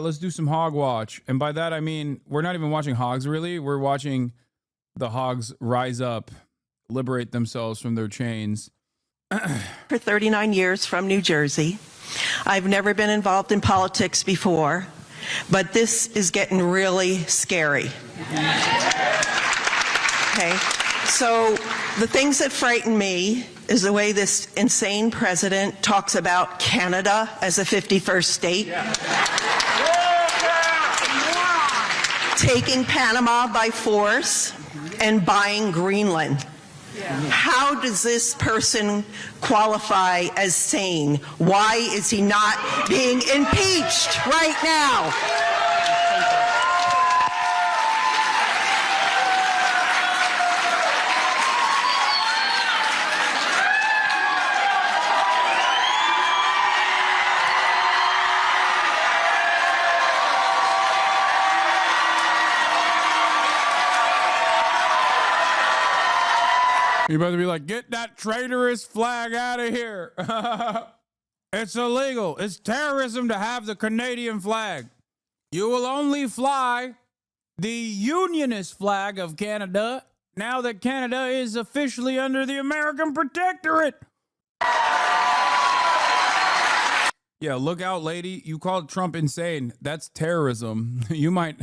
Let's do some hog watch. And by that, I mean, we're not even watching hogs, really. We're watching the hogs rise up, liberate themselves from their chains. For 39 years from New Jersey. I've never been involved in politics before, but this is getting really scary. Okay, so the things that frighten me is the way this insane president talks about Canada as a 51st state. Taking Panama by force and buying Greenland. How does this person qualify as sane? Why is he not being impeached right now? You better be like, get that traitorous flag out of here. It's illegal. It's terrorism to have the Canadian flag. You will only fly the Unionist flag of Canada now that Canada is officially under the American Protectorate. Yeah, look out, lady. You called Trump insane. That's terrorism. You might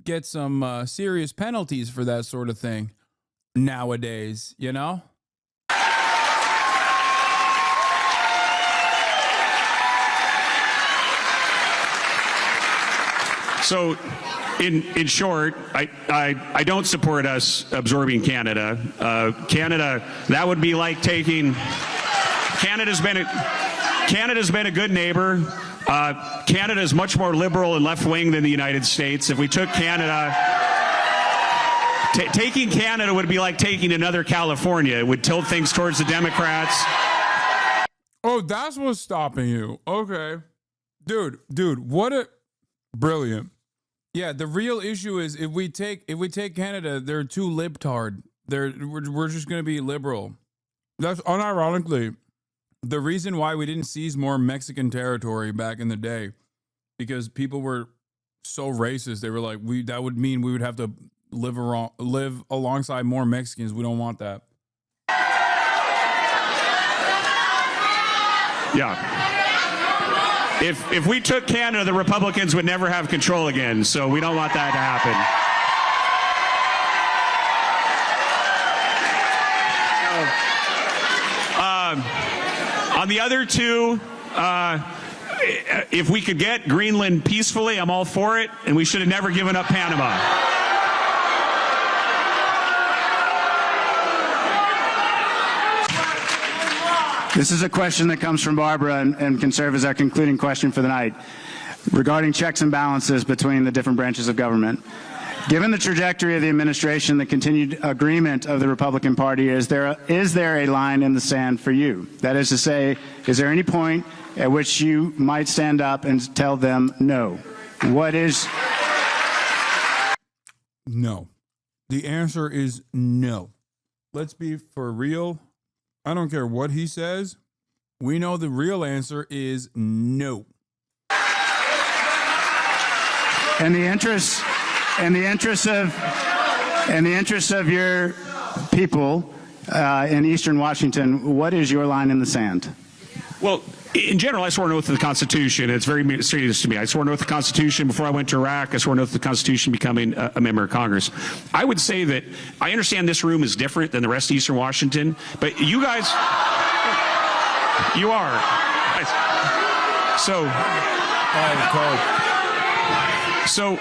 get some serious penalties for that sort of thing nowadays, you know? So, in short, I don't support us absorbing Canada. Canada, that would be like taking. Canada's been a good neighbor. Canada is much more liberal and left wing than the United States. If we took Canada. Taking Canada would be like taking another California. It would tilt things towards the Democrats. Oh, that's what's stopping you. Okay. Dude, what a brilliant. Yeah, the real issue is if we take Canada, they're too libtard. We're just going to be liberal. That's unironically the reason why we didn't seize more Mexican territory back in the day, because people were so racist. They were like, that would mean we would have to live alongside more Mexicans. We don't want that. Yeah. If we took Canada, the Republicans would never have control again. So we don't want that to happen. On the other two, if we could get Greenland peacefully, I'm all for it. And we should have never given up Panama. This is a question that comes from Barbara and can serve as our concluding question for the night regarding checks and balances between the different branches of government. Given the trajectory of the administration, the continued agreement of the Republican Party, is there a line in the sand for you? That is to say, is there any point at which you might stand up and tell them no? What is? No. The answer is no. Let's be for real. I don't care what he says. We know the real answer is no. In the interest of your people in Eastern Washington, what is your line in the sand? Well, in general, I swore an oath to the Constitution. It's very serious to me. I swore an oath to the Constitution before I went to Iraq. I swore an oath to the Constitution becoming a member of Congress. I would say that I understand this room is different than the rest of Eastern Washington, but you guys, you are. So,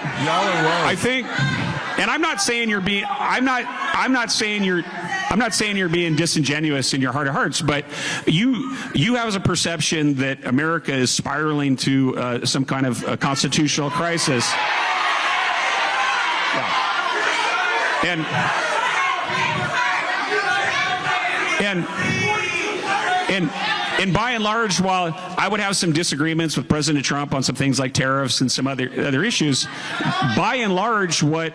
I think, and I'm not saying you're being, I'm not saying you're being disingenuous in your heart of hearts, but you have a perception that America is spiraling to some kind of constitutional crisis. Yeah. And by and large, while I would have some disagreements with President Trump on some things like tariffs and some other issues, by and large, what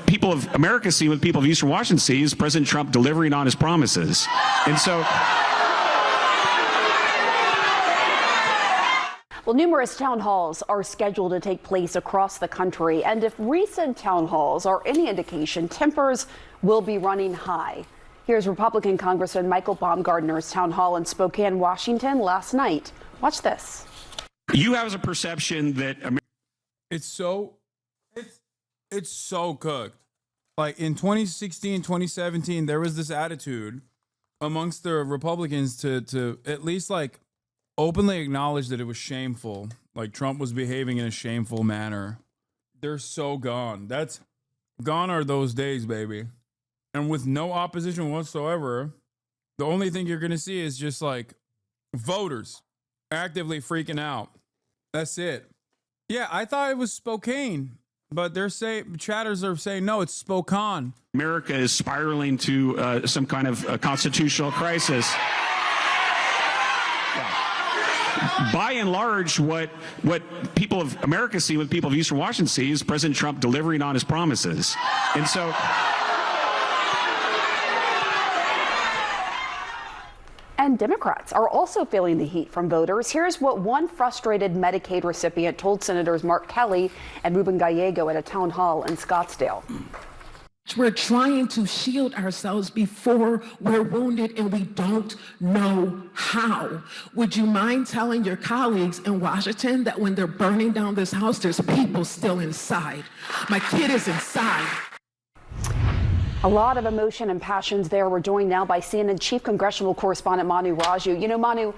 people of America see, what people of Eastern Washington see, is President Trump delivering on his promises. And so Well, numerous town halls are scheduled to take place across the country, and if recent town halls are any indication, tempers will be running high. Here's Republican Congressman Michael Baumgartner's town hall in Spokane, Washington last night. Watch this. You have a perception that It's so cooked. Like in 2016, 2017, there was this attitude amongst the Republicans to at least like openly acknowledge that it was shameful. Like Trump was behaving in a shameful manner. They're so gone. That's gone are those days, baby. And with no opposition whatsoever, the only thing you're going to see is just like voters actively freaking out. That's it. Yeah, I thought it was Spokane, but chatters are saying, no, it's Spokane. America is spiraling to some kind of constitutional crisis. By and large, what people of America see, what people of Eastern Washington see, is President Trump delivering on his promises. And so... And Democrats are also feeling the heat from voters. Here's what one frustrated Medicaid recipient told Senators Mark Kelly and Ruben Gallego at a town hall in Scottsdale. We're trying to shield ourselves before we're wounded, and we don't know how. Would you mind telling your colleagues in Washington that when they're burning down this house, there's people still inside? My kid is inside. A lot of emotion and passions there. We're joined now by CNN Chief Congressional Correspondent Manu Raju. You know, Manu,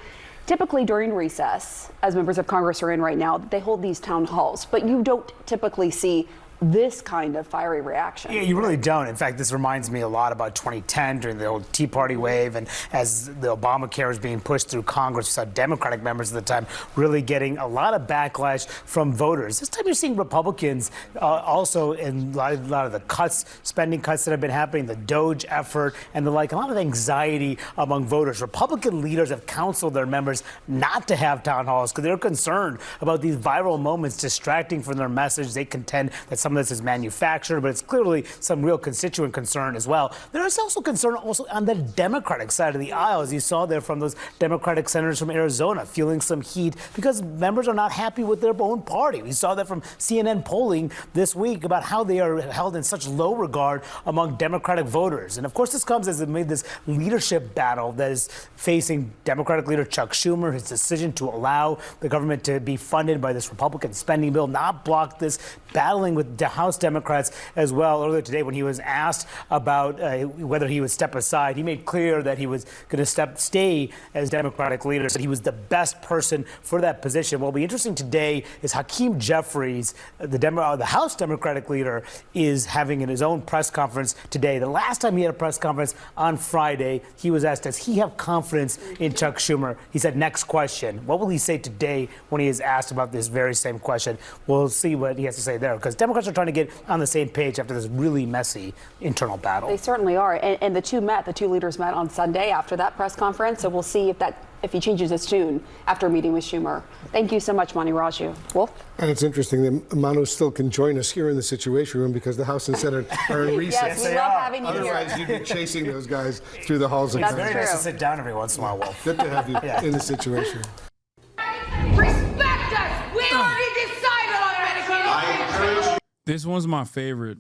typically during recess, as members of Congress are in right now, they hold these town halls, but you don't typically see this kind of fiery reaction. Yeah, you really don't. In fact, this reminds me a lot about 2010 during the old Tea Party wave, and as the Obamacare was being pushed through Congress, we saw Democratic members at the time really getting a lot of backlash from voters. This time you're seeing Republicans also in a lot of the spending cuts that have been happening, the DOGE effort and the like, a lot of anxiety among voters. Republican leaders have counseled their members not to have town halls because they're concerned about these viral moments distracting from their message. They contend that some of this is manufactured, but it's clearly some real constituent concern as well. There is also concern also on the Democratic side of the aisle, as you saw there from those Democratic senators from Arizona feeling some heat because members are not happy with their own party. We saw that from CNN polling this week about how they are held in such low regard among Democratic voters. And of course, this comes as it made this leadership battle that is facing Democratic leader Chuck Schumer, his decision to allow the government to be funded by this Republican spending bill, not block this, battling with the House Democrats as well. Earlier today, when he was asked about whether he would step aside, he made clear that he was going to stay as Democratic leader, said he was the best person for that position. What will be interesting today is Hakeem Jeffries, the House Democratic leader, is having his own press conference today. The last time he had a press conference on Friday, he was asked, does he have confidence in Chuck Schumer? He said, next question. What will he say today when he is asked about this very same question? We'll see what he has to say there, because Democrats are trying to get on the same page after this really messy internal battle. They certainly are. And the two leaders met on Sunday after that press conference. So we'll see if he changes his tune after meeting with Schumer. Thank you so much, Manu Raju. Wolf? And it's interesting that Manu still can join us here in the Situation Room because the House and Senate are in recess. Yes, we love having you here. Otherwise, you'd be chasing those guys through the halls of That's Congress. It's very nice to sit down every once in a while, Wolf. Good to have you in the Situation Room. Respect us! We already decided on Medicaid. This one's my favorite.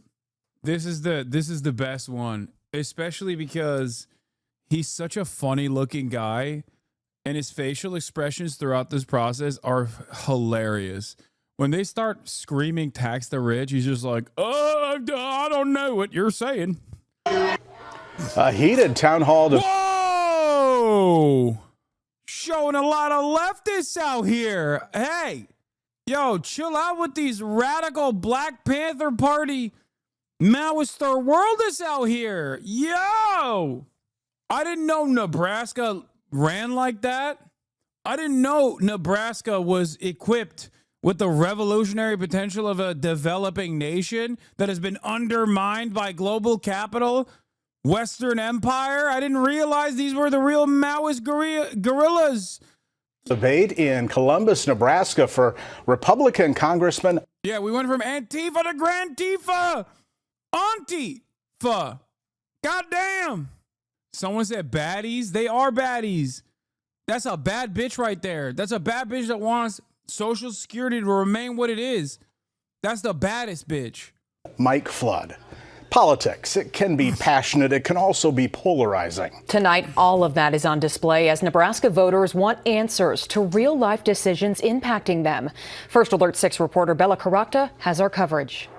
This is the best one, especially because he's such a funny looking guy and his facial expressions throughout this process are hilarious. When they start screaming tax the rich, he's just like, oh, I don't know what you're saying. A heated town hall. Whoa! Showing a lot of leftists out here. Hey, yo, chill out with these radical Black Panther Party Maoist third worldists out here. Yo! I didn't know Nebraska ran like that. I didn't know Nebraska was equipped with the revolutionary potential of a developing nation that has been undermined by global capital, Western Empire. I didn't realize these were the real Maoist guerrillas. Debate in Columbus, Nebraska for Republican Congressman. Yeah, we went from Antifa to Grantifa. Antifa. Goddamn. Someone said baddies. They are baddies. That's a bad bitch right there. That's a bad bitch that wants Social Security to remain what it is. That's the baddest bitch. Mike Flood. Politics, it can be passionate. It can also be polarizing. Tonight, all of that is on display as Nebraska voters want answers to real-life decisions impacting them. First Alert 6 reporter Bella Caracta has our coverage.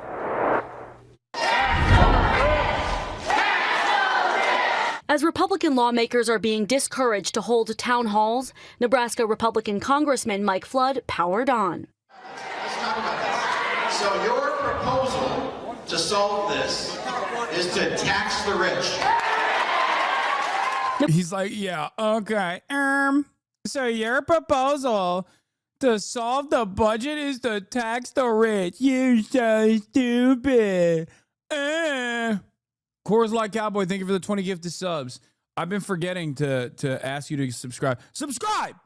As Republican lawmakers are being discouraged to hold town halls, Nebraska Republican Congressman Mike Flood powered on. Let's talk about that. So your proposal to solve this is to tax the rich. He's like, yeah, okay. So your proposal to solve the budget is to tax the rich. You're so stupid. Coors Light Cowboy, thank you for the 20 gifted subs. I've been forgetting to ask you to subscribe. Subscribe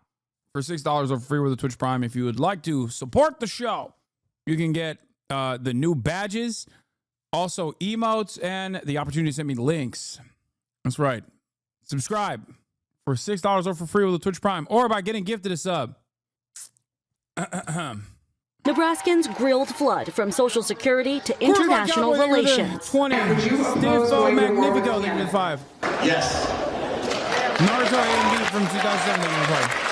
for $6 or free with a Twitch Prime. If you would like to support the show, you can get the new badges, also emotes, and the opportunity to send me links. That's right. Subscribe for $6 or for free with a Twitch Prime, or by getting gifted a sub. Nebraskans grilled Flood from Social Security to international relations. 20. Stifo Magnifico, thank you for the 5. Yes. Naruto AMD from 2007, thank you for the 5.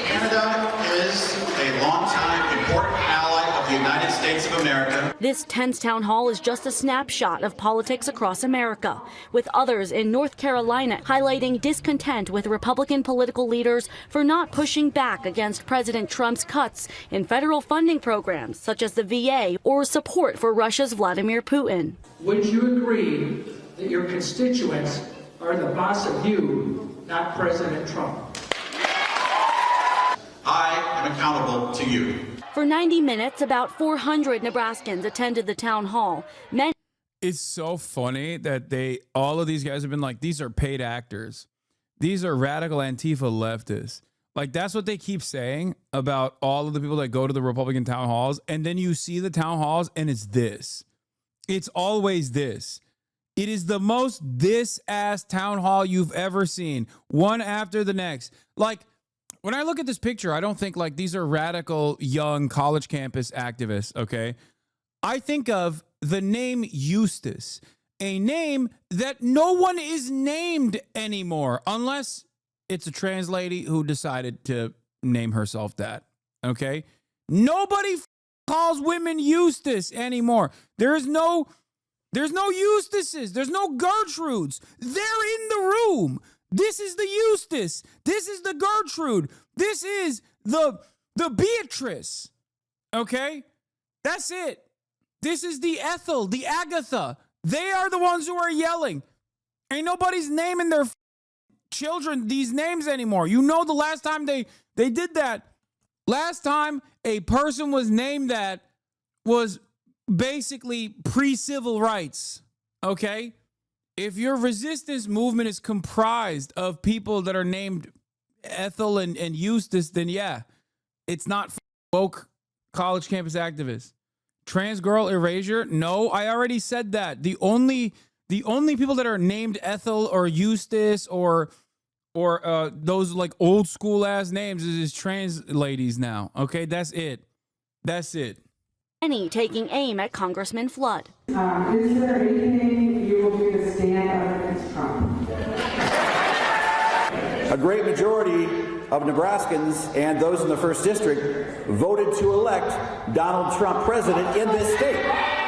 Canada is a longtime important ally of the United States of America. This tense town hall is just a snapshot of politics across America, with others in North Carolina highlighting discontent with Republican political leaders for not pushing back against President Trump's cuts in federal funding programs such as the VA or support for Russia's Vladimir Putin. Would you agree that your constituents are the boss of you, not President Trump? I am accountable to you. For 90 minutes, about 400 Nebraskans attended the town hall. It's so funny that all of these guys have been like, these are paid actors. These are radical Antifa leftists. Like, that's what they keep saying about all of the people that go to the Republican town halls. And then you see the town halls and it's this. It's always this. It is the most this-ass town hall you've ever seen. One after the next. Like, when I look at this picture, I don't think like these are radical young college campus activists, okay? I think of the name Eustace, a name that no one is named anymore, unless it's a trans lady who decided to name herself that, okay? Nobody calls women Eustace anymore. There's no Eustaces. There's no Gertrudes. They're in the room. This is the Eustace. This is the Gertrude. This is the Beatrice. Okay? That's it. This is the Ethel, the Agatha. They are the ones who are yelling. Ain't nobody's naming their children these names anymore. You know the last time they did that. Last time a person was named that was basically pre-civil rights. Okay? If your resistance movement is comprised of people that are named Ethel and Eustace, then yeah, it's not woke college campus activists. Trans girl erasure? No, I already said that. The only people that are named Ethel or Eustace or those like old school ass names is trans ladies now. Okay, that's it. That's it. Many taking aim at Congressman Flood. Is there anything you will do to stand up against Trump? A great majority of Nebraskans and those in the 1st District voted to elect Donald Trump president in this state.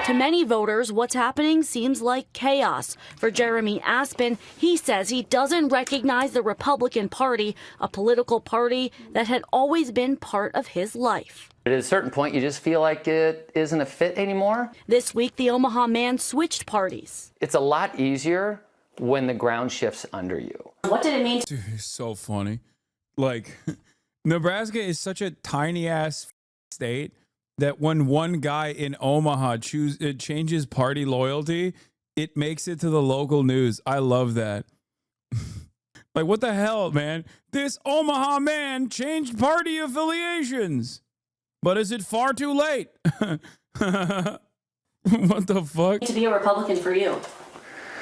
To many voters, what's happening seems like chaos. For Jeremy Aspen, he says he doesn't recognize the Republican Party, a political party that had always been part of his life. But at a certain point, you just feel like it isn't a fit anymore. This week, the Omaha man switched parties. It's a lot easier when the ground shifts under you. What did it mean? Dude, it's so funny. Like, Nebraska is such a tiny ass state that when one guy in Omaha changes party loyalty, it makes it to the local news. I love that. Like, what the hell, man? This Omaha man changed party affiliations. But is it far too late? What the fuck? To be a Republican for you.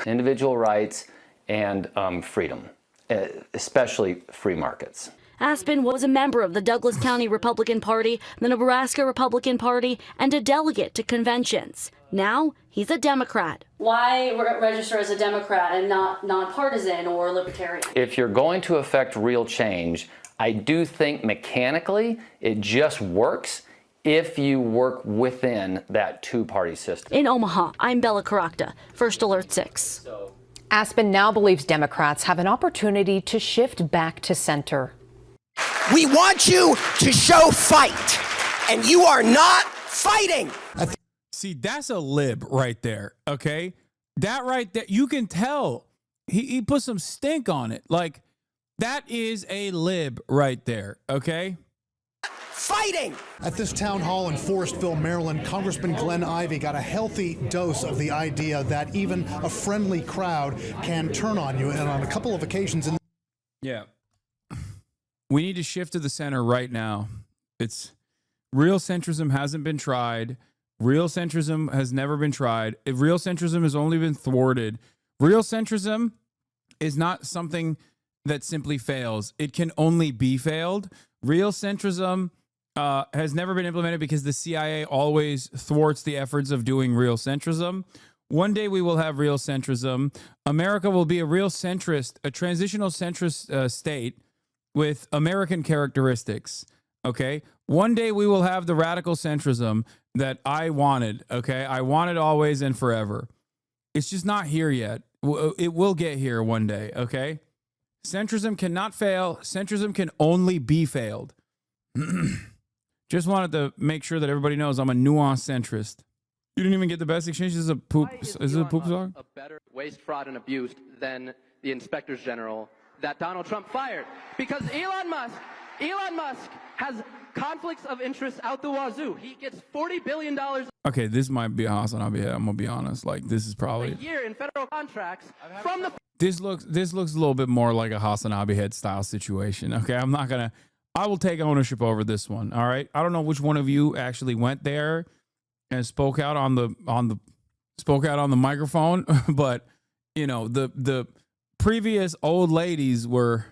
Individual rights and freedom, especially free markets. Aspen was a member of the Douglas County Republican Party, the Nebraska Republican Party, and a delegate to conventions. Now he's a Democrat. Why register as a Democrat and not nonpartisan or libertarian? If you're going to affect real change, I do think mechanically it just works if you work within that two-party system. In Omaha, I'm Bella Caracta, First Alert 6. Aspen now believes Democrats have an opportunity to shift back to center. We want you to show fight, and you are not fighting. See, that's a lib right there, okay? That right there, you can tell. He put some stink on it. Like, that is a lib right there, okay? Fighting. At this town hall in Forestville, Maryland, Congressman Glenn Ivey got a healthy dose of the idea that even a friendly crowd can turn on you. And on a couple of occasions Yeah. We need to shift to the center right now. It's real centrism hasn't been tried. Real centrism has never been tried. If real centrism has only been thwarted. Real centrism is not something that simply fails. It can only be failed. Real centrism has never been implemented because the CIA always thwarts the efforts of doing real centrism. One day we will have real centrism. America will be a real centrist, a transitional centrist state with American characteristics. Okay. One day we will have the radical centrism that I wanted. Okay. I wanted always and forever. It's just not here yet. It will get here one day. Okay. Centrism cannot fail. Centrism can only be failed. Just wanted to make sure that everybody knows I'm a nuanced centrist. You didn't even get the best exchange. This is a poop. Is it a poop song? A better waste, fraud, and abuse than the inspectors general that Donald Trump fired, because Elon Musk has conflicts of interest out the wazoo. He gets $40 billion Okay, this might be Hasan. I'm gonna be honest. Like, this is probably a year in federal contracts from the. This looks a little bit more like a Hasan Abihed style situation. Okay, I will take ownership over this one. All right. I don't know which one of you actually went there and spoke out on the microphone, but you know, the previous old ladies were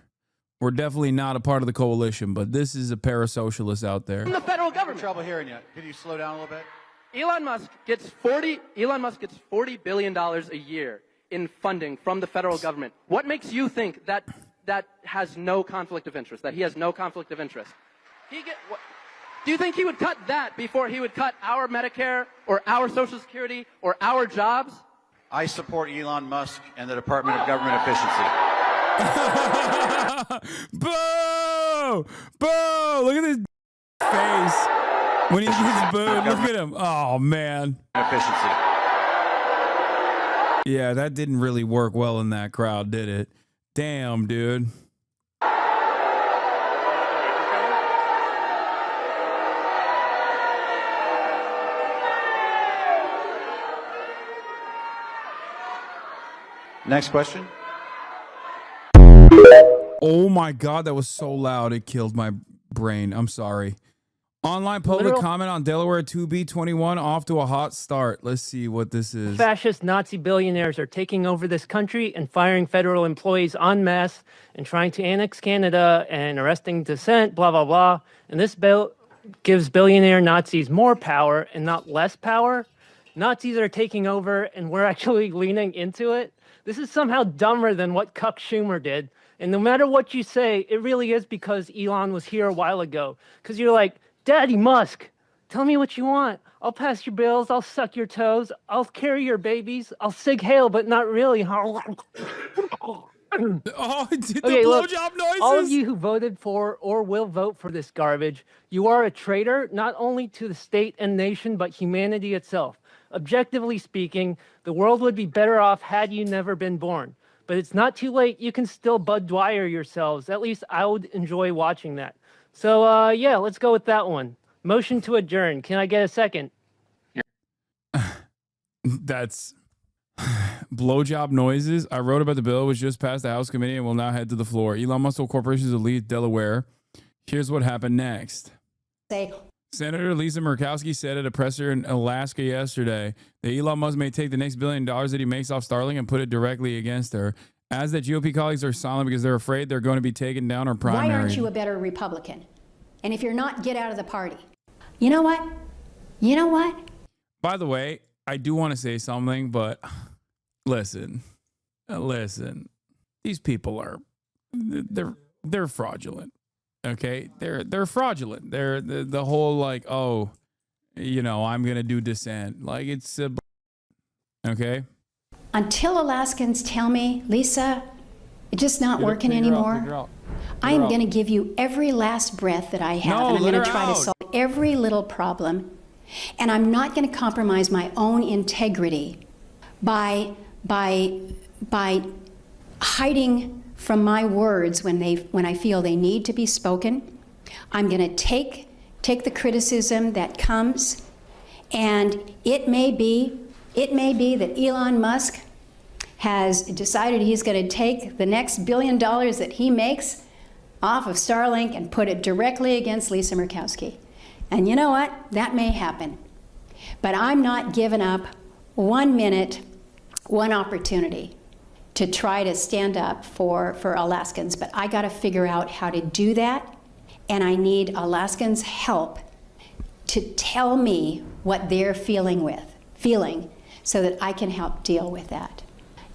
definitely not a part of the coalition, but this is a parasocialist out there. From the federal government. I'm trouble hearing you. Can you slow down a little bit? Elon Musk gets $40 billion a year in funding from the federal government. What makes you think that has no conflict of interest, that he has no conflict of interest? Do you think he would cut that before he would cut our Medicare or our Social Security or our jobs? I support Elon Musk and the Department of Government Efficiency. Boo! Boo! Look at this face when he gets booed. Look at him. Oh, man. Efficiency. Yeah, that didn't really work well in that crowd, did it? Damn, dude. Next question. Oh my God, that was so loud. It killed my brain. I'm sorry. Online public comment on Delaware 2B21 off to a hot start. Let's see what this is. Fascist Nazi billionaires are taking over this country and firing federal employees en masse and trying to annex Canada and arresting dissent, blah, blah, blah. And this bill gives billionaire Nazis more power and not less power. Nazis are taking over and we're actually leaning into it. This is somehow dumber than what Cuck Schumer did. And no matter what you say, it really is because Elon was here a while ago. Because you're like, Daddy Musk, tell me what you want. I'll pass your bills. I'll suck your toes. I'll carry your babies. I'll sig hail, but not really. Oh, did the Okay, look, blowjob noises? all of you who voted for or will vote for this garbage, you are a traitor not only to the state and nation, but humanity itself. Objectively speaking, the world would be better off had you never been born. But it's not too late. You can still Bud Dwyer yourselves. At least I would enjoy watching that. So, yeah, let's go with that one. Motion to adjourn. Can I get a second? That's blowjob noises. I wrote about the bill, which just passed the House committee and will now head to the floor. Elon Musk Corporation to lead Delaware. Here's what happened next. Senator Lisa Murkowski said at a presser in Alaska yesterday that Elon Musk may take the next $1 billion that he makes off Starlink and put it directly against her. As the GOP colleagues are silent because they're afraid they're going to be taken down or primaried. Why aren't you a better Republican? And if you're not, get out of the party. You know what? You know what? By the way, I do want to say something, but listen. These people are they're fraudulent. Okay? They're fraudulent. They're the whole like, oh, you know, I'm going to do dissent. Like it's okay? Until Alaskans tell me, Lisa, it's just not working anymore, I am going to give you every last breath that I have, and I'm going to try to solve every little problem. And I'm not going to compromise my own integrity by hiding from my words when I feel they need to be spoken. I'm going to take the criticism that comes, and it may be that Elon Musk has decided he's going to take the next $1 billion that he makes off of Starlink and put it directly against Lisa Murkowski. And you know what? That may happen. But I'm not giving up 1 minute, one opportunity to try to stand up for Alaskans. But I got to figure out how to do that. And I need Alaskans' help to tell me what they're feeling so that I can help deal with that.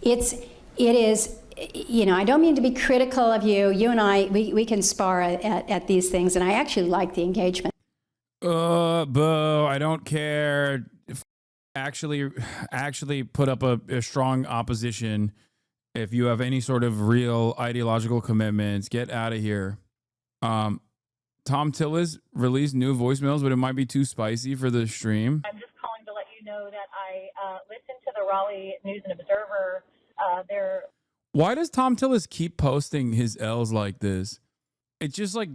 It is, you know, I don't mean to be critical of you. You and I, we can spar at these things, and I actually like the engagement. Boo, I don't care. Actually put up a strong opposition. If you have any sort of real ideological commitments, get out of here. Tom Tillis released new voicemails, but it might be too spicy for the stream. I'm just calling to let you know that I listened to the Raleigh News and Observer. Why does Tom Tillis keep posting his L's like this? It just like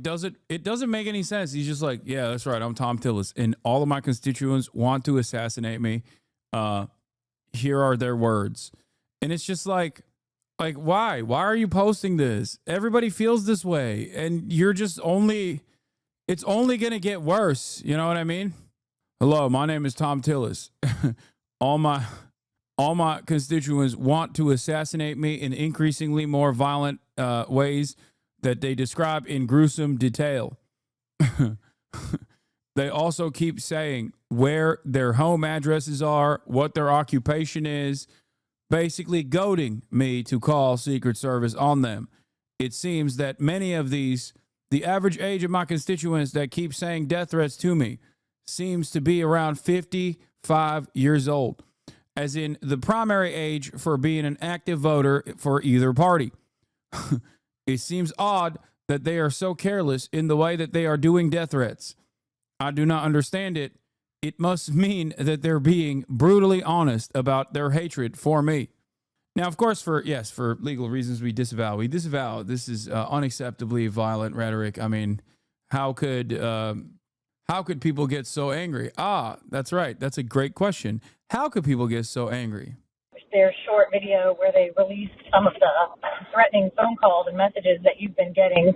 it doesn't make any sense. He's just like, yeah, that's right, I'm Tom Tillis, and all of my constituents want to assassinate me. Here are their words. And it's just like why? Why are you posting this? Everybody feels this way, and you're just it's only gonna get worse. You know what I mean? Hello, my name is Tom Tillis. All my constituents want to assassinate me in increasingly more violent ways that they describe in gruesome detail. They also keep saying where their home addresses are, what their occupation is, basically goading me to call Secret Service on them. It seems that many of these, the average age of my constituents that keep saying death threats to me seems to be around 55 years old, as in the primary age for being an active voter for either party. It seems odd that they are so careless in the way that they are doing death threats. I do not understand it. It must mean that they're being brutally honest about their hatred for me. Now, of course, for legal reasons, we disavow. This is unacceptably violent rhetoric. I mean, how could people get so angry? That's right. That's a great question. How could people get so angry? Their short video where they released some of the threatening phone calls and messages that you've been getting.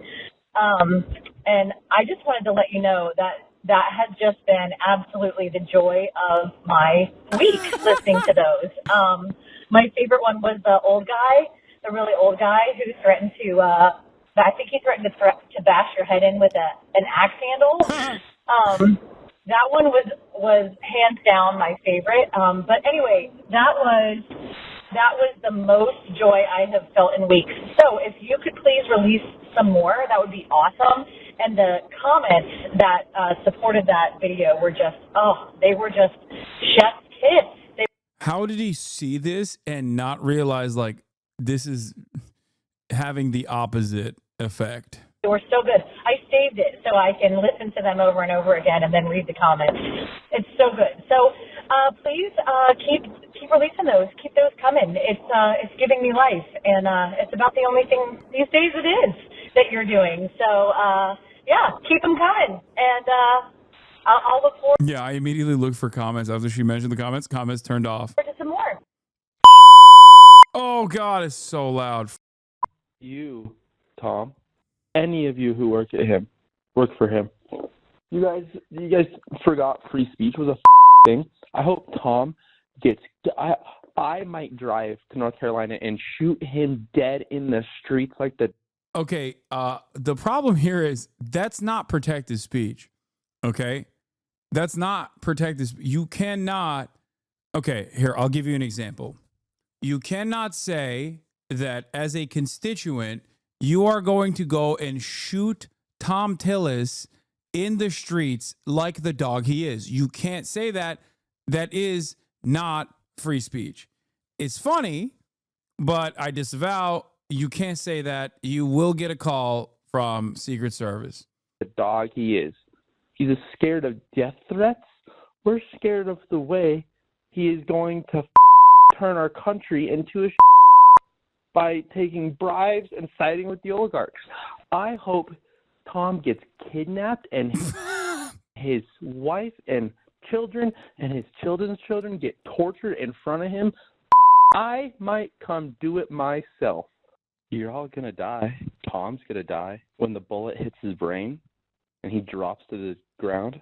And I just wanted to let you know that has just been absolutely the joy of my week, listening to those. My favorite one was the really old guy who threatened to, I think he threatened to bash your head in with an axe handle. That one was hands down my favorite. But anyway, that was the most joy I have felt in weeks. So if you could please release some more, that would be awesome. And the comments that supported that video were just, they were just chef's kiss. How did he see this and not realize like this is having the opposite effect? They were so good. I saved it so I can listen to them over and over again and then read the comments. It's so good. So please keep releasing those. Keep those coming. It's giving me life, and it's about the only thing these days it is that you're doing. So keep them coming, and I'll look forward. Yeah, I immediately looked for comments after she mentioned the comments. Comments turned off. To some more. Oh God, it's so loud. You, Tom. Any of you who work for him. You guys forgot free speech was a thing. I hope Tom gets. I might drive to North Carolina and shoot him dead in the streets like the. Okay, the problem here is that's not protected speech. Okay, that's not protected. You cannot. Okay, here I'll give you an example. You cannot say that as a constituent you are going to go and shoot Tom Tillis in the streets like the dog he is. You can't say that. That is not free speech. It's funny, but I disavow. You can't say that. You will get a call from Secret Service. The dog he is. He's scared of death threats. We're scared of the way he is going to turn our country into a by taking bribes and siding with the oligarchs. I hope Tom gets kidnapped and his wife and children and his children's children get tortured in front of him. I might come do it myself. You're all going to die. Tom's going to die when the bullet hits his brain and he drops to the ground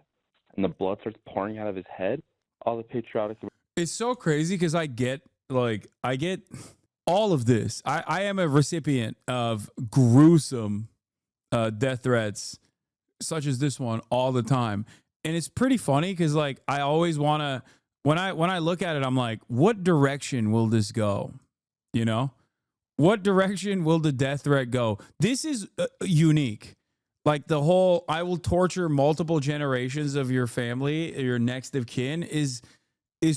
and the blood starts pouring out of his head. All the patriotic. It's so crazy because I get all of this. I am a recipient of gruesome death threats such as this one all the time. And it's pretty funny because like I always want to, when I look at it, I'm like, what direction will this go? You know? What direction will the death threat go? This is unique. Like the whole, I will torture multiple generations of your family, your next of kin is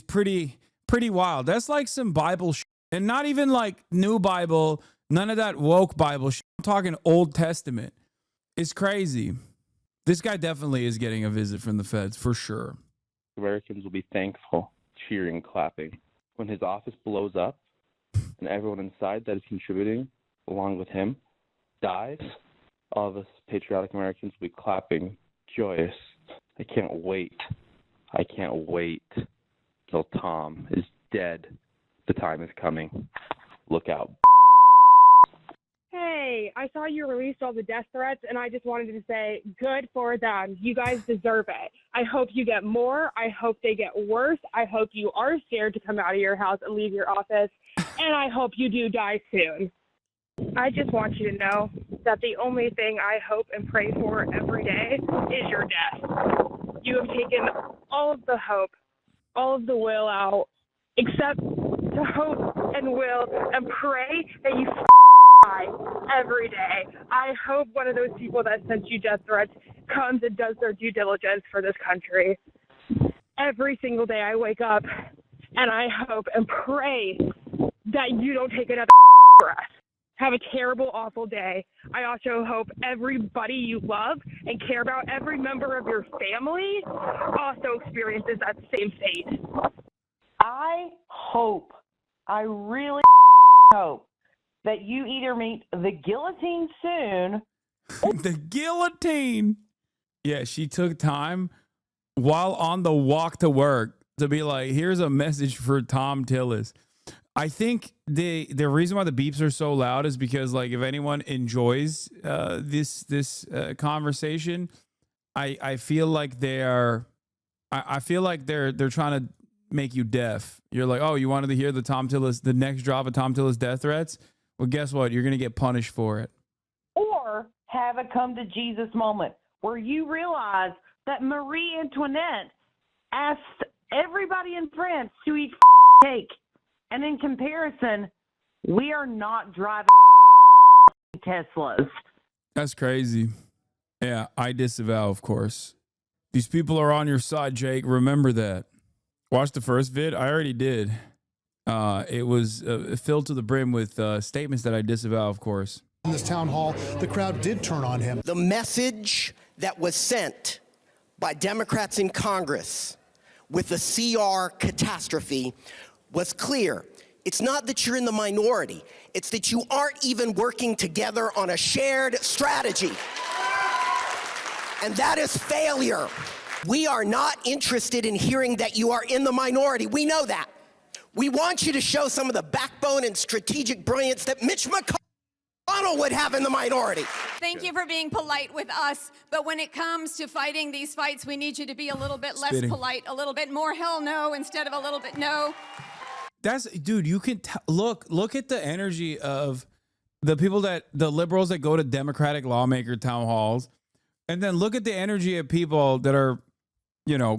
pretty wild. That's like some Bible shit. And not even like new Bible, none of that woke Bible shit. I'm talking Old Testament. It's crazy. This guy definitely is getting a visit from the feds for sure. Americans will be thankful, cheering, clapping. When his office blows up and everyone inside that is contributing along with him dies, all of us patriotic Americans will be clapping, joyous. I can't wait. I can't wait till Tom is dead. The time is coming. Look out. Hey, I saw you released all the death threats, and I just wanted to say good for them. You guys deserve it. I hope you get more. I hope they get worse. I hope you are scared to come out of your house and leave your office, and I hope you do die soon. I just want you to know that the only thing I hope and pray for every day is your death. You have taken all of the hope, all of the will out, except to hope and will and pray that you die every day. I hope one of those people that sent you death threats comes and does their due diligence for this country. Every single day I wake up and I hope and pray that you don't take another breath. Have a terrible, awful day. I also hope everybody you love and care about, every member of your family, also experiences that same fate. I hope, I really hope that you either meet the guillotine soon. The guillotine. Yeah, she took time while on the walk to work to be like, here's a message for Tom Tillis. I think the reason why the beeps are so loud is because like if anyone enjoys this conversation, I feel like they're trying to make you deaf. You're like, oh, you wanted to hear the next drop of Tom Tillis death threats? Well, guess what? You're gonna get punished for it. Or have a come to Jesus moment where you realize that Marie Antoinette asked everybody in France to eat cake. And in comparison, we are not driving Teslas. That's crazy. Yeah, I disavow, of course. These people are on your side, Jake. Remember that. Watch the first vid. I already did. It was filled to the brim with statements that I disavow, of course. In this town hall, the crowd did turn on him. The message that was sent by Democrats in Congress with the CR catastrophe was clear. It's not that you're in the minority. It's that you aren't even working together on a shared strategy. And that is failure. We are not interested in hearing that you are in the minority. We know that. We want you to show some of the backbone and strategic brilliance that Mitch McConnell would have in the minority. Thank you for being polite with us, but when it comes to fighting these fights, we need you to be a little bit less polite, a little bit more hell no instead of a little bit no. That's, dude, you can look at the energy of the people the liberals that go to Democratic lawmaker town halls, and then look at the energy of people that are,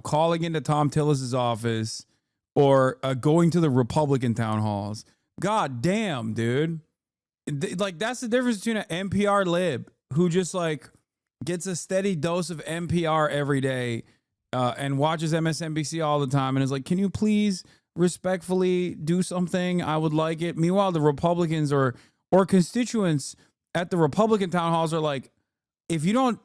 calling into Tom Tillis's office or going to the Republican town halls. God damn, dude. Like, that's the difference between an NPR lib who just like gets a steady dose of NPR every day and watches MSNBC all the time and is like, can you please respectfully do something? I would like it. Meanwhile, the Republicans or constituents at the Republican town halls are like, if you don't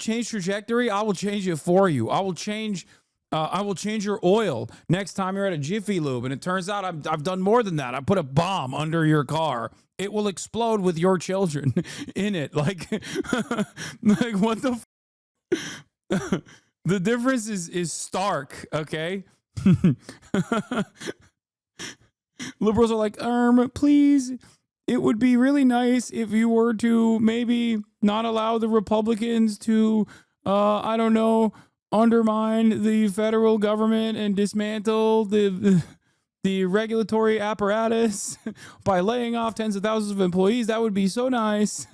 change trajectory, I will change it for you. I will change your oil next time you're at a Jiffy Lube. And it turns out I've done more than that. I put a bomb under your car. It will explode with your children in it. Like, like what the the difference is stark, okay? Liberals are like, please, it would be really nice if you were to maybe not allow the Republicans to, I don't know, undermine the federal government and dismantle the regulatory apparatus by laying off tens of thousands of employees. That would be so nice.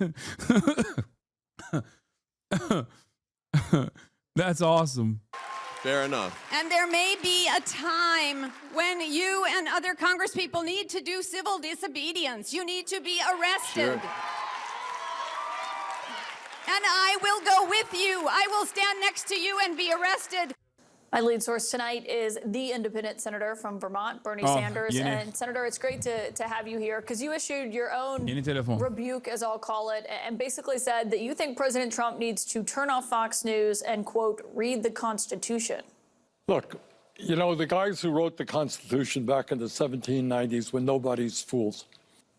That's awesome. Fair enough. And there may be a time when you and other congresspeople need to do civil disobedience. You need to be arrested. Sure. And I will go with you. I will stand next to you and be arrested. My lead source tonight is the independent senator from Vermont, Bernie Sanders. And Senator, it's great to have you here because you issued your own rebuke, as I'll call it, and basically said that you think President Trump needs to turn off Fox News and, quote, read the Constitution. Look, the guys who wrote the Constitution back in the 1790s were nobody's fools.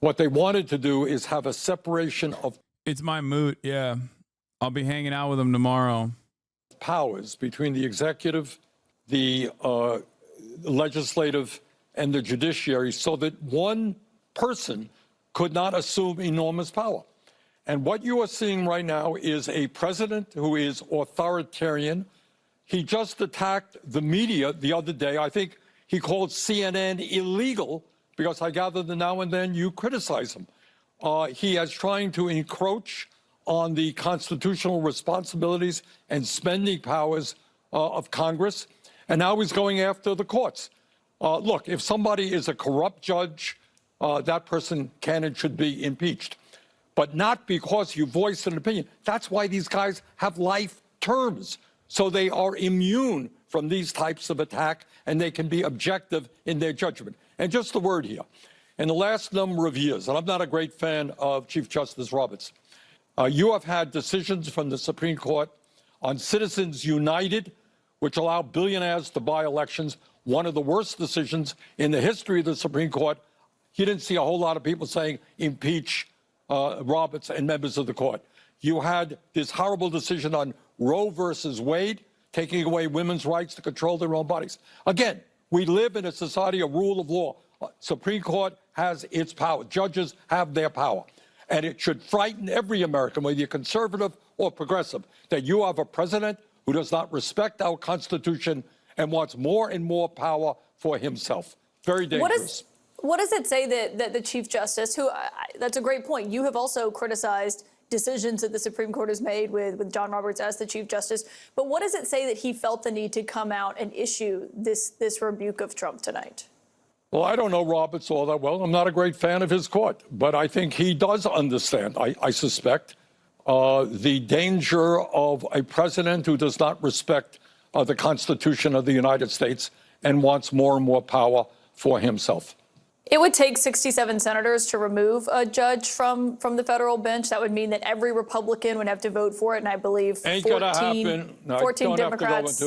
What they wanted to do is have a separation of... It's my moot, yeah. I'll be hanging out with them tomorrow. ...powers between the executive, the legislative, and the judiciary so that one person could not assume enormous power. And what you are seeing right now is a president who is authoritarian. He just attacked the media the other day. I think he called CNN illegal because I gather that now and then you criticize him. He is trying to encroach on the constitutional responsibilities and spending powers of Congress. And now he's going after the courts. Look, if somebody is a corrupt judge, that person can and should be impeached. But not because you voiced an opinion. That's why these guys have life terms. So they are immune from these types of attack, and they can be objective in their judgment. And just a word here. In the last number of years, and I'm not a great fan of Chief Justice Roberts, you have had decisions from the Supreme Court on Citizens United, which allow billionaires to buy elections, one of the worst decisions in the history of the Supreme Court. You didn't see a whole lot of people saying impeach Roberts and members of the court. You had this horrible decision on Roe versus Wade, taking away women's rights to control their own bodies. Again, we live in a society of rule of law. Supreme Court has its power. Judges have their power. And it should frighten every American, whether you're conservative or progressive, that you have a president who does not respect our Constitution and wants more and more power for himself. Very dangerous. What does it say that the Chief Justice, that's a great point. You have also criticized decisions that the Supreme Court has made with John Roberts as the Chief Justice. But what does it say that he felt the need to come out and issue this rebuke of Trump tonight? Well, I don't know Roberts all that well. I'm not a great fan of his court, but I think he does understand, I suspect, the danger of a president who does not respect the Constitution of the United States and wants more and more power for himself. It would take 67 senators to remove a judge from the federal bench. That would mean that every Republican would have to vote for it, and I believe 14 Democrats.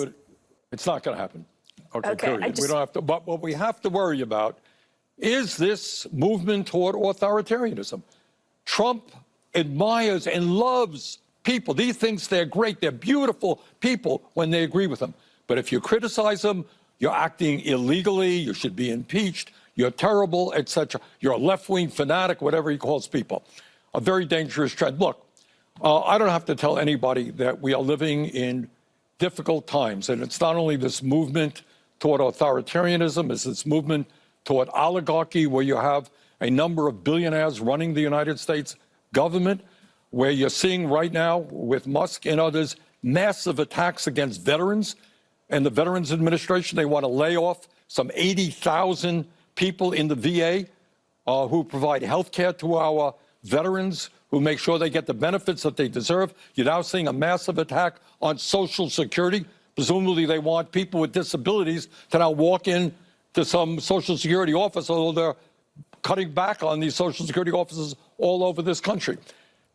It's not going to happen. Okay, period. We don't have to. But what we have to worry about is this movement toward authoritarianism. Trump admires and loves people. He thinks they're great. They're beautiful people when they agree with him. But if you criticize them, you're acting illegally. You should be impeached. You're terrible, etc. You're a left-wing fanatic, whatever he calls people. A very dangerous trend. Look, I don't have to tell anybody that we are living in difficult times. And it's not only this movement toward authoritarianism, it's this movement toward oligarchy, where you have a number of billionaires running the United States government, where you're seeing right now with Musk and others massive attacks against veterans and the Veterans Administration. They want to lay off some 80,000 people in the VA who provide health care to our veterans, who make sure they get the benefits that they deserve. You're now seeing a massive attack on Social Security. Presumably they want people with disabilities to now walk in to some Social Security office, although they're cutting back on these Social Security offices all over this country.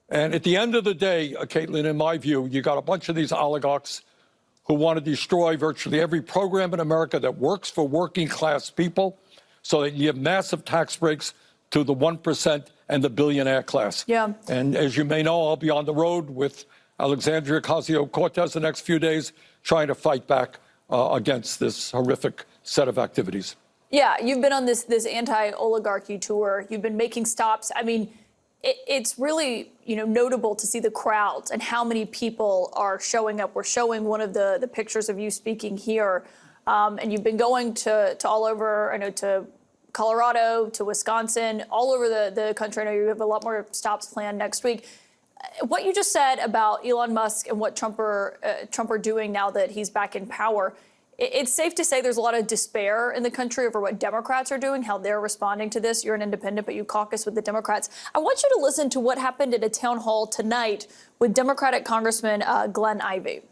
And at the end of the day, Caitlin, in my view, you got a bunch of these oligarchs who want to destroy virtually every program in America that works for working class people, so that you have massive tax breaks to the 1% and the billionaire class. Yeah. And as you may know, I'll be on the road with Alexandria Ocasio-Cortez the next few days, trying to fight back against this horrific set of activities. Yeah, you've been on this anti-oligarchy tour. You've been making stops. I mean, it's really, notable to see the crowds and how many people are showing up. We're showing one of the pictures of you speaking here, and you've been going to all over. I know, to Colorado, to Wisconsin, all over the country. I know you have a lot more stops planned next week. What you just said about Elon Musk and what Trump are doing now that he's back in power, it's safe to say there's a lot of despair in the country over what Democrats are doing, how they're responding to this. You're an independent, but you caucus with the Democrats. I want you to listen to what happened at a town hall tonight with Democratic Congressman Glenn Ivey.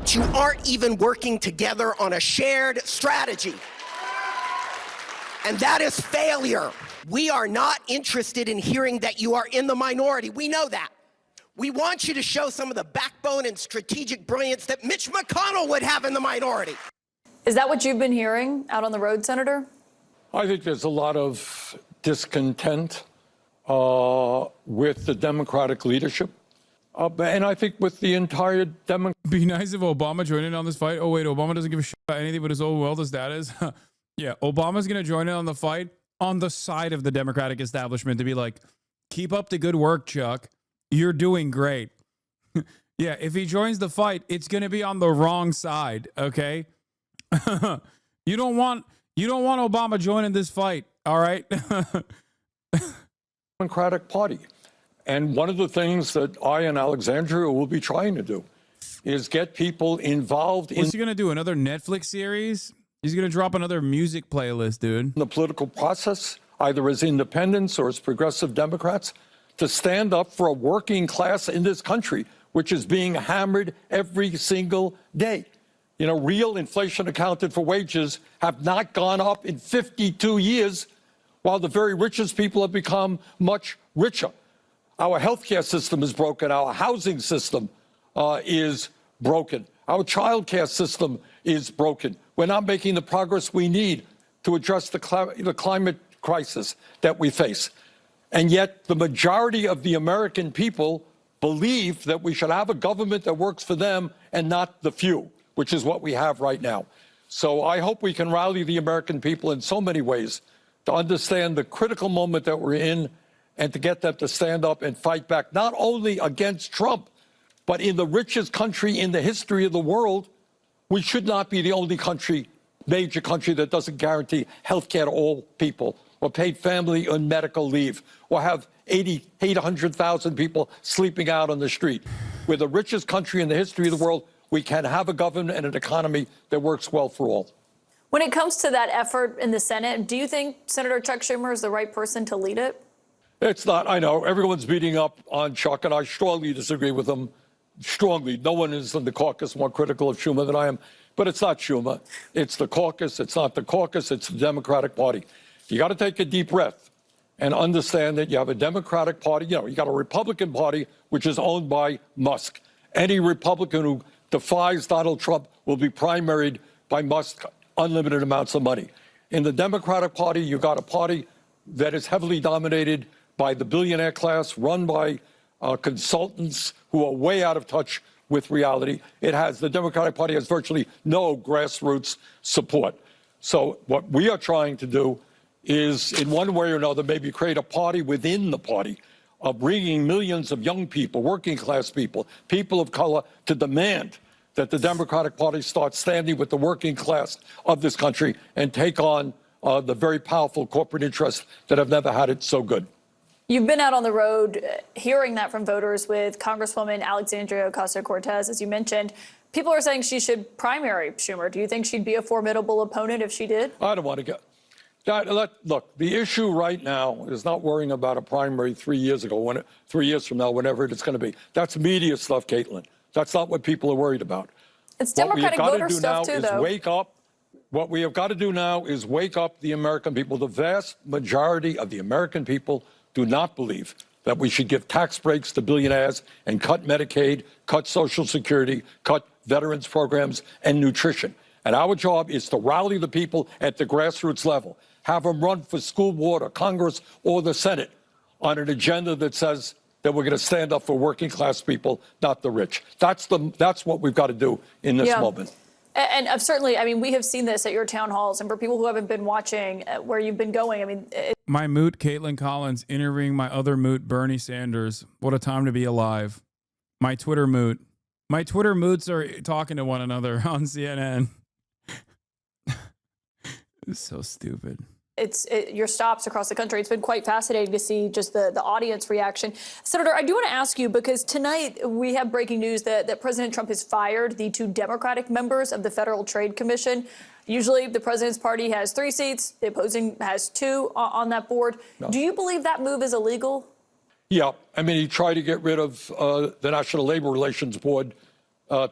You aren't even working together on a shared strategy. And that is failure. We are not interested in hearing that you are in the minority. We know that. We want you to show some of the backbone and strategic brilliance that Mitch McConnell would have in the minority. Is that what you've been hearing out on the road, Senator? I think there's a lot of discontent with the Democratic leadership. And I think with the entire Be nice if Obama joined in on this fight. Oh, wait, Obama doesn't give a shit about anything but his own wealth status. Yeah, Obama's going to join in on the fight on the side of the Democratic establishment to be like, keep up the good work, Chuck. You're doing great. Yeah, if he joins the fight, it's going to be on the wrong side, okay? You don't want Obama joining this fight, all right? Democratic Party. And one of the things that I and Alexandria will be trying to do is get people involved in... What's he going to do, another Netflix series? He's going to drop another music playlist, dude. The political process, either as independents or as progressive Democrats, to stand up for a working class in this country, which is being hammered every single day. Real inflation accounted for wages have not gone up in 52 years, while the very richest people have become much richer. Our healthcare system is broken. Our housing system is broken. Our child care system is broken. We're not making the progress we need to address the climate crisis that we face. And yet the majority of the American people believe that we should have a government that works for them and not the few, which is what we have right now. So I hope we can rally the American people in so many ways to understand the critical moment that we're in and to get them to stand up and fight back, not only against Trump, but in the richest country in the history of the world. We should not be the only major country that doesn't guarantee health care to all people, or paid family and medical leave, or have 800,000 people sleeping out on the street. We're the richest country in the history of the world. We can have a government and an economy that works well for all. When it comes to that effort in the Senate, do you think Senator Chuck Schumer is the right person to lead it? It's not. I know everyone's beating up on Chuck, and I strongly disagree with him. Strongly. No one is in the caucus more critical of Schumer than I am. But it's not Schumer. It's the caucus. It's not the caucus. It's the Democratic Party. You got to take a deep breath and understand that you have a Democratic Party. You got a Republican Party, which is owned by Musk. Any Republican who defies Donald Trump will be primaried by Musk, unlimited amounts of money. In the Democratic Party, you got a party that is heavily dominated by the billionaire class, run by consultants who are way out of touch with reality. The Democratic Party has virtually no grassroots support. So what we are trying to do is, in one way or another, maybe create a party within the party of bringing millions of young people, working class people, people of color, to demand that the Democratic Party start standing with the working class of this country and take on the very powerful corporate interests that have never had it so good. You've been out on the road hearing that from voters with Congresswoman Alexandria Ocasio-Cortez, as you mentioned. People are saying she should primary Schumer. Do you think she'd be a formidable opponent if she did? I don't want to go. Look, the issue right now is not worrying about a primary 3 years ago, 3 years from now, whenever it's going to be. That's media stuff, Caitlin. That's not what people are worried about. It's Democratic voter stuff too, though. Wake up. What we have got to do now is wake up the American people. The vast majority of the American people do not believe that we should give tax breaks to billionaires and cut Medicaid, cut Social Security, cut veterans programs and nutrition. And our job is to rally the people at the grassroots level, have them run for school board or Congress or the Senate on an agenda that says that we're going to stand up for working class people, not the rich. That's what we've got to do in this moment. And certainly, I mean, we have seen this at your town halls, and for people who haven't been watching where you've been going, I mean, my moot, Caitlin Collins, interviewing my other moot, Bernie Sanders. What a time to be alive. My Twitter moot. My Twitter moots are talking to one another on CNN. It's so stupid. Your stops across the country. It's been quite fascinating to see just the audience reaction. Senator, I do want to ask you, because tonight we have breaking news that President Trump has fired the 2 Democratic members of the Federal Trade Commission. Usually the president's party has 3 seats. The opposing has 2 on that board. No. Do you believe that move is illegal? Yeah. I mean, he tried to get rid of the National Labor Relations Board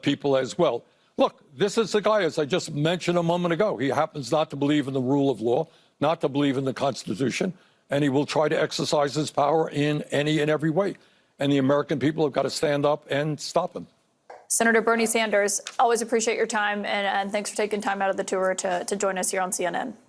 people as well. Look, this is the guy, as I just mentioned a moment ago. He happens not to believe in the rule of law, not to believe in the Constitution, and he will try to exercise his power in any and every way. And the American people have got to stand up and stop him. Senator Bernie Sanders, always appreciate your time, and thanks for taking time out of the tour to join us here on CNN.